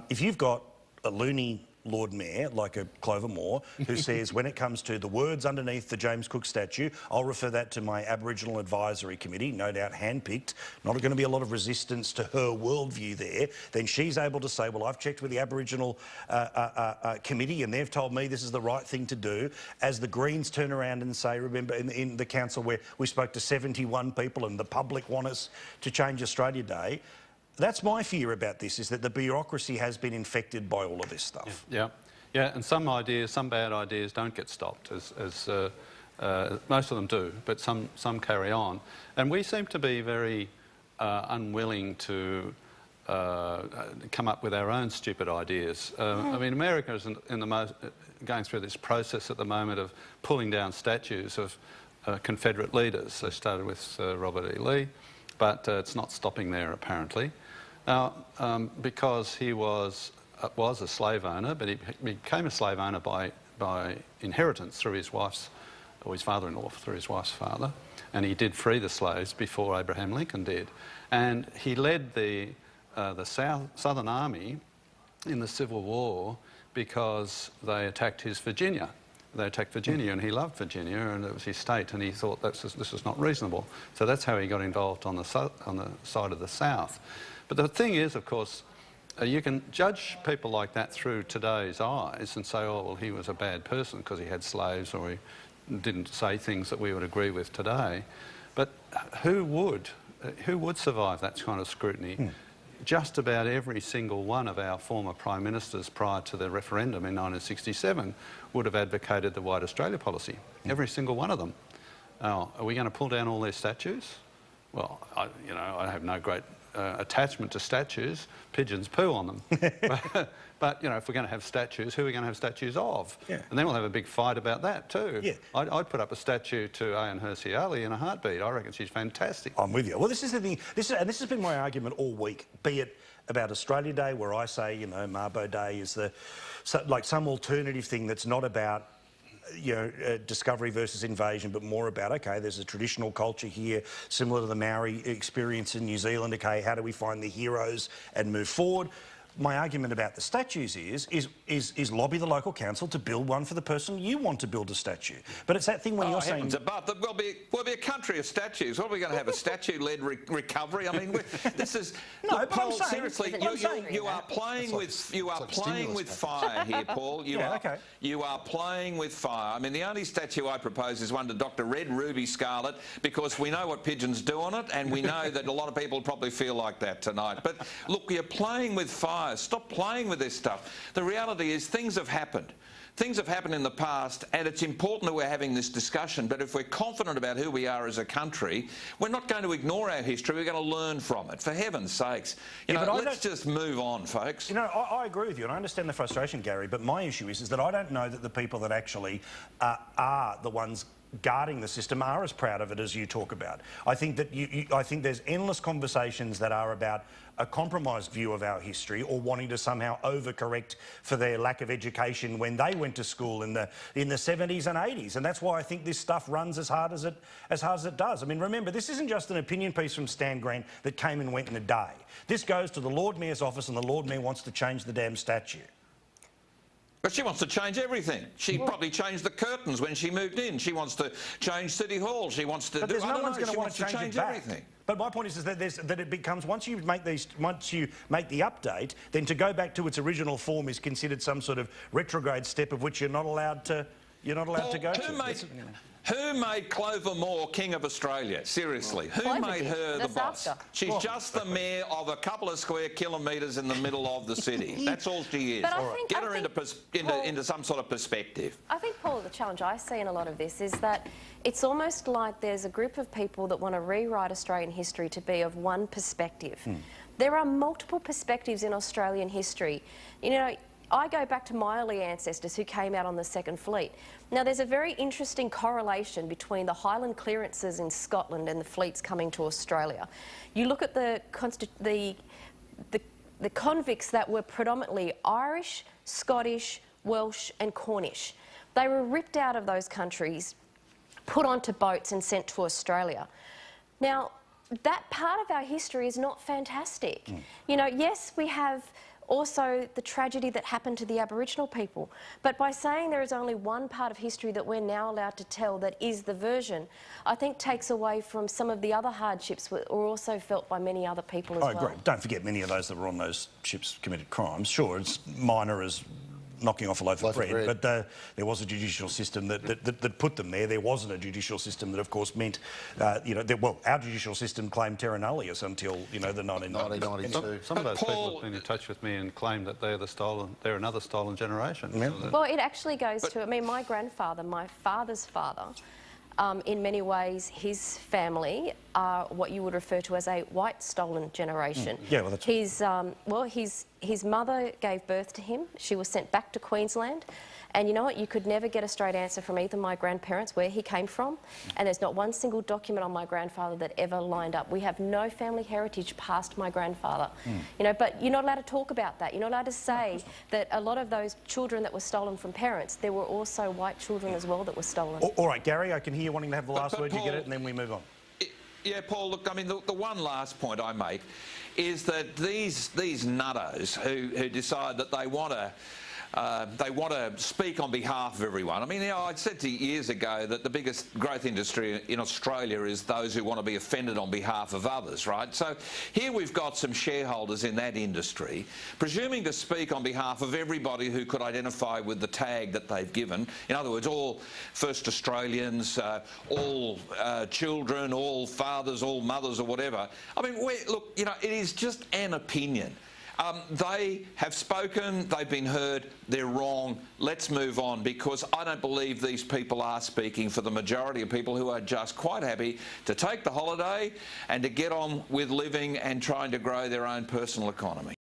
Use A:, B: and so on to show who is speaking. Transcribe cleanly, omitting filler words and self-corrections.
A: If you've got a loony Lord Mayor, like a Clover Moore, who says when it comes to the words underneath the James Cook statue, I'll refer that to my Aboriginal Advisory Committee, no doubt handpicked, not going to be a lot of resistance to her worldview there, then she's able to say, well, I've checked with the Aboriginal Committee and they've told me this is the right thing to do. As the Greens turn around and say, remember in the council where we spoke to 71 people and the public want us to change Australia Day, that's my fear about this, is that the bureaucracy has been infected by all of this stuff.
B: Yeah, and some ideas, some bad ideas don't get stopped, as most of them do, but some carry on. And we seem to be very unwilling to come up with our own stupid ideas. I mean, America is going through this process at the moment of pulling down statues of Confederate leaders. They started with Robert E. Lee, but it's not stopping there apparently. Now, because he was a slave owner, but he became a slave owner by inheritance through his wife's, or his father-in-law through his wife's father, and he did free the slaves before Abraham Lincoln did. And he led the Southern Army in the Civil War because they attacked his Virginia. They attacked Virginia, and he loved Virginia, and it was his state, and he thought this is not reasonable. So that's how he got involved on the side of the South. But the thing is, of course, you can judge people like that through today's eyes and say, oh, well, he was a bad person because he had slaves or he didn't say things that we would agree with today. But who would survive that kind of scrutiny? Just about every single one of our former Prime Ministers prior to the referendum in 1967 would have advocated the White Australia policy. Every single one of them. Now, are we going to pull down all their statues? Well, I have no great attachment to statues. Pigeons poo on them. But if we're going to have statues, who are we going to have statues of? Yeah. And then we'll have a big fight about that too. Yeah. I'd put up a statue to Ayaan Hirsi Ali in a heartbeat. I reckon she's fantastic. I'm with you. Well, this is the thing. This has been my argument all week, be it about Australia Day, where I say, Mabo Day is like some alternative thing that's not about discovery versus invasion, but more about, okay, there's a traditional culture here, similar to the Maori experience in New Zealand. Okay, how do we find the heroes and move forward? My argument about the statues is lobby the local council to build one for the person you want to build a statue. But it's that thing when you're saying... We'll be a country of statues. What are we going to have, a statue-led recovery? I mean, this is... No, but Paul, seriously, you are playing with fire here, Paul. You are playing with fire. I mean, the only statue I propose is one to Dr. Red Ruby Scarlet, because we know what pigeons do on it, and we know that a lot of people probably feel like that tonight. But look, you're playing with fire. Stop playing with this stuff. The reality is things have happened. Things have happened in the past, and it's important that we're having this discussion, but if we're confident about who we are as a country, we're not going to ignore our history, we're going to learn from it. For heaven's sakes. Let's just move on, folks. I agree with you, and I understand the frustration, Gary, but my issue is that I don't know that the people that actually are the ones guarding the system are as proud of it as you talk about. I think that I think there's endless conversations that are about a compromised view of our history, or wanting to somehow overcorrect for their lack of education when they went to school in the 70s and 80s, and that's why I think this stuff runs as hard as it does. I mean, remember, this isn't just an opinion piece from Stan Grant that came and went in a day. This goes to the Lord Mayor's office, and the Lord Mayor wants to change the damn statue. But she wants to change everything. She probably changed the curtains when she moved in. She wants to change City Hall. She wants to do... no one's going to want to change everything. But my point is that it becomes, once you make the update, then to go back to its original form is considered some sort of retrograde step of which you're not allowed to go to. Who made Clover Moore King of Australia? Seriously, who made her the boss? She's just the mayor of a couple of square kilometres in the middle of the city. That's all she is. Get her into some sort of perspective. I think, Paul, the challenge I see in a lot of this is that it's almost like there's a group of people that want to rewrite Australian history to be of one perspective. There are multiple perspectives in Australian history. I go back to my early ancestors who came out on the Second Fleet. Now, there's a very interesting correlation between the Highland clearances in Scotland and the fleets coming to Australia. You look at the convicts that were predominantly Irish, Scottish, Welsh and Cornish. They were ripped out of those countries, put onto boats and sent to Australia. Now, that part of our history is not fantastic. Yes, we have
C: also the tragedy that happened to the Aboriginal people. But by saying there is only one part of history that we're now allowed to tell that is the version, I think takes away from some of the other hardships that were also felt by many other people as well.
A: I agree. Don't forget, many of those that were on those ships committed crimes. Sure, it's minor as knocking off a loaf of bread, but there was a judicial system that put them there. There wasn't a judicial system that, of course, meant, well, our judicial system claimed terra nullius until, the 1992.
B: Some of those people have been in touch with me and claimed that they're another stolen generation.
A: Yeah.
B: So
C: well, it actually goes to, I mean, my grandfather, my father's father, in many ways, his family are what you would refer to as a white stolen generation.
A: Yeah, well, that's
C: his mother gave birth to him. She was sent back to Queensland. And you know what? You could never get a straight answer from either my grandparents where he came from. And there's not one single document on my grandfather that ever lined up. We have no family heritage past my grandfather. But you're not allowed to talk about that. You're not allowed to say that a lot of those children that were stolen from parents, there were also white children as well that were stolen.
A: All right, Gary, I can hear you wanting to have the last word.
D: Paul,
A: you get it, and then we move on.
D: Yeah, Paul, look, I mean, the one last point I make is that these nuttos who decide that they want to speak on behalf of everyone. I mean, I said to you years ago that the biggest growth industry in Australia is those who want to be offended on behalf of others, right? So here we've got some shareholders in that industry presuming to speak on behalf of everybody who could identify with the tag that they've given. In other words, all First Australians, all children, all fathers, all mothers or whatever. I mean, look, it is just an opinion. They have spoken, they've been heard, they're wrong. Let's move on, because I don't believe these people are speaking for the majority of people who are just quite happy to take the holiday and to get on with living and trying to grow their own personal economy.